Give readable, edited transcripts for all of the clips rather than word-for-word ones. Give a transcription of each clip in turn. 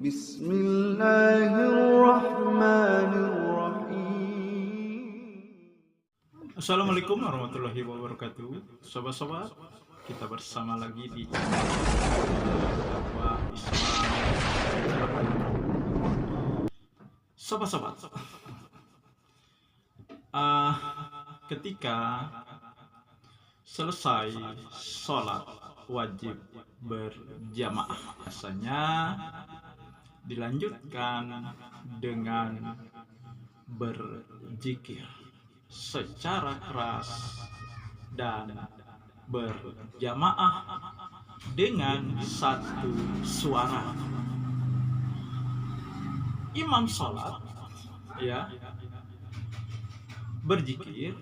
Bismillahirrahmanirrahim. Assalamualaikum warahmatullahi wabarakatuh. Sobat-sobat, kita bersama lagi di dakwah Islam. Sobat-sobat, ketika selesai sholat wajib berjamaah, biasanya dilanjutkan dengan berzikir secara keras dan berjamaah dengan satu suara. Imam sholat berzikir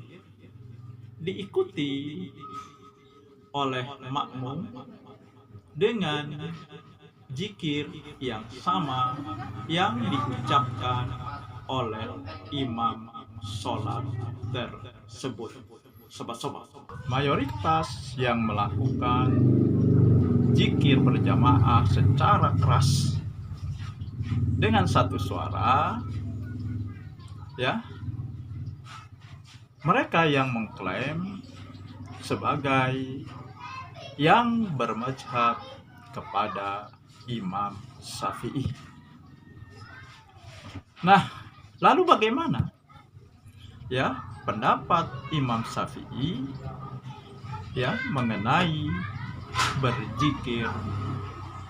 diikuti oleh makmum dengan zikir yang sama yang diucapkan oleh imam sholat tersebut. Sobat-sobat, mayoritas yang melakukan zikir berjamaah secara keras dengan satu suara, mereka yang mengklaim sebagai yang bermadzhab kepada Imam Syafi'i. Nah, lalu bagaimana pendapat Imam Syafi'i mengenai berzikir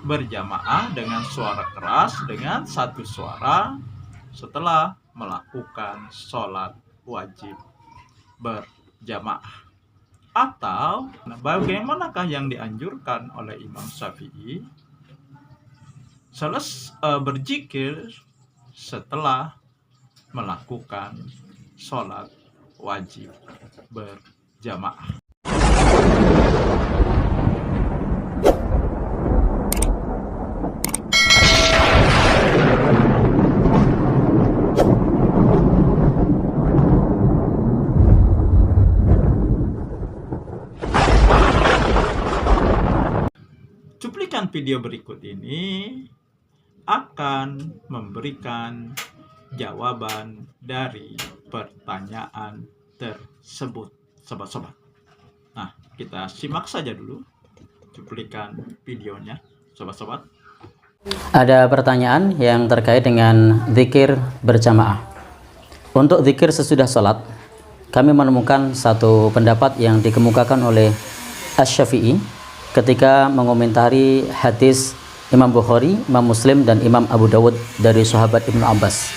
berjamaah dengan suara keras dengan satu suara setelah melakukan sholat wajib berjamaah? Atau bagaimanakah yang dianjurkan oleh Imam Syafi'i berzikir setelah melakukan sholat wajib berjamaah? Cuplikan video berikut ini akan memberikan jawaban dari pertanyaan tersebut, sobat-sobat. Nah, kita simak saja dulu cuplikan videonya, sobat-sobat. Ada pertanyaan yang terkait dengan zikir berjamaah. Untuk zikir sesudah sholat, kami menemukan satu pendapat yang dikemukakan oleh Asy-Syafi'i ketika mengomentari hadis Imam Bukhari, Imam Muslim, dan Imam Abu Dawud dari sahabat Ibnu Abbas.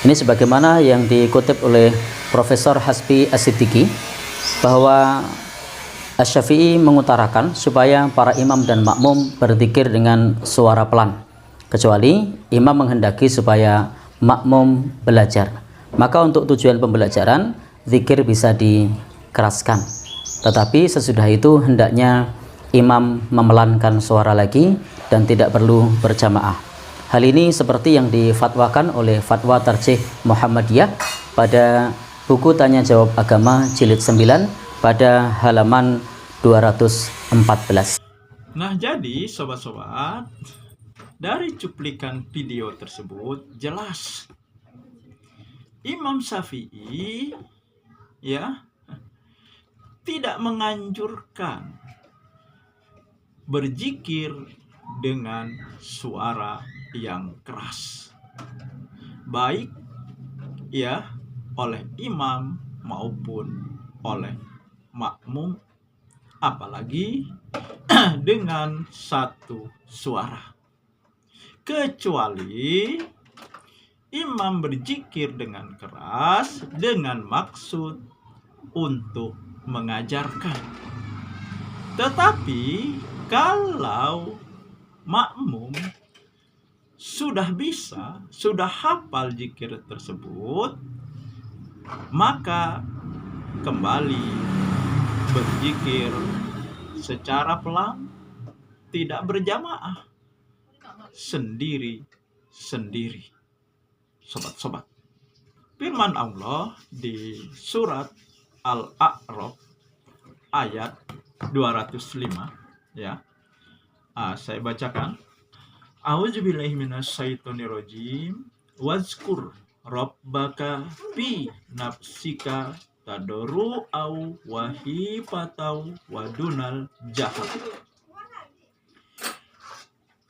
Ini sebagaimana yang dikutip oleh Profesor Hasbi As-Siddiqi, bahwa Asy-Syafi'i mengutarakan supaya para imam dan makmum berzikir dengan suara pelan, kecuali imam menghendaki supaya makmum belajar. Maka untuk tujuan pembelajaran, zikir bisa dikeraskan. Tetapi sesudah itu hendaknya imam memelankan suara lagi dan tidak perlu berjamaah. Hal ini seperti yang difatwakan oleh Fatwa Tarjih Muhammadiyah pada buku Tanya Jawab Agama jilid 9 pada halaman 214. Nah, jadi sobat-sobat, dari cuplikan video tersebut jelas Imam Syafi'i tidak menganjurkan berzikir dengan suara yang keras, baik oleh imam maupun oleh makmum, apalagi dengan satu suara, kecuali imam berzikir dengan keras dengan maksud untuk mengajarkan. Tetapi kalau makmum sudah hafal zikir tersebut, maka kembali berzikir secara pelan, tidak berjamaah, sendiri-sendiri. Sobat-sobat, firman Allah di surat Al-A'raf ayat 205, saya bacakan. A'udzubillahi minasyaitonirrajim. Wazkur rabbaka fi nafsika tadarru'au wa hifatau wa dunal jahar.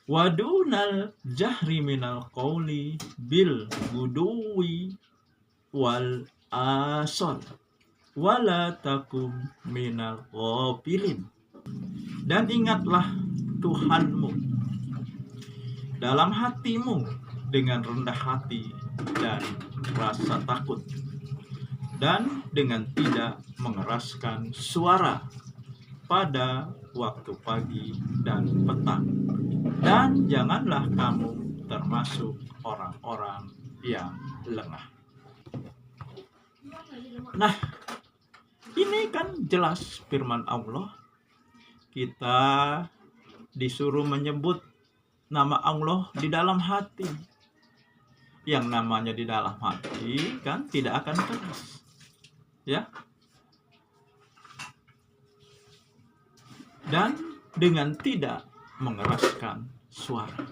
Wadunal jahri minal qawli bil guduwi wal asal wala takum minal ghafilin. Dan ingatlah Tuhanmu dalam hatimu dengan rendah hati dan rasa takut, dan dengan tidak mengeraskan suara pada waktu pagi dan petang. Dan janganlah kamu termasuk orang-orang yang lengah. Nah, ini kan jelas firman Allah. Kita disuruh menyebut nama Allah di dalam hati. Yang namanya di dalam hati kan tidak akan keras. Ya. Dan dengan tidak mengeraskan suara.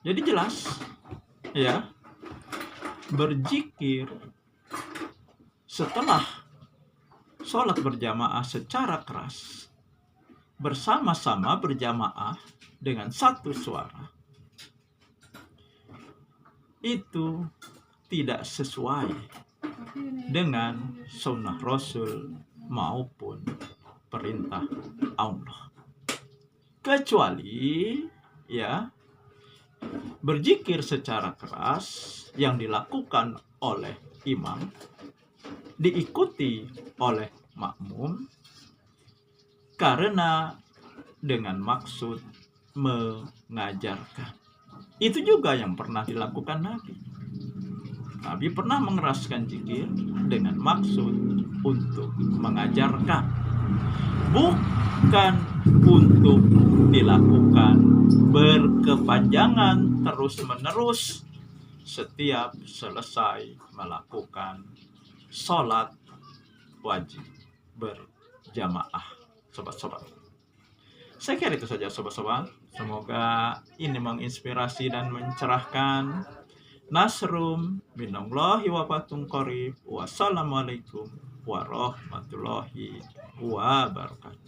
Jadi jelas ya, berzikir setelah sholat berjamaah secara keras, bersama-sama berjamaah dengan satu suara, itu tidak sesuai dengan sunnah Rasul maupun perintah Allah. Kecuali ya, berzikir secara keras yang dilakukan oleh imam diikuti oleh makmum karena dengan maksud mengajarkan. Itu juga yang pernah dilakukan Nabi. Nabi pernah mengeraskan zikir dengan maksud untuk mengajarkan, bukan untuk dilakukan berkepanjangan terus-menerus setiap selesai melakukan sholat wajib berjamaah. Sobat-sobat, saya kira itu saja sobat-sobat. Semoga ini menginspirasi dan mencerahkan. Nasrum minallahi wa fathun qarib. Wassalamualaikum warahmatullahi wabarakatuh.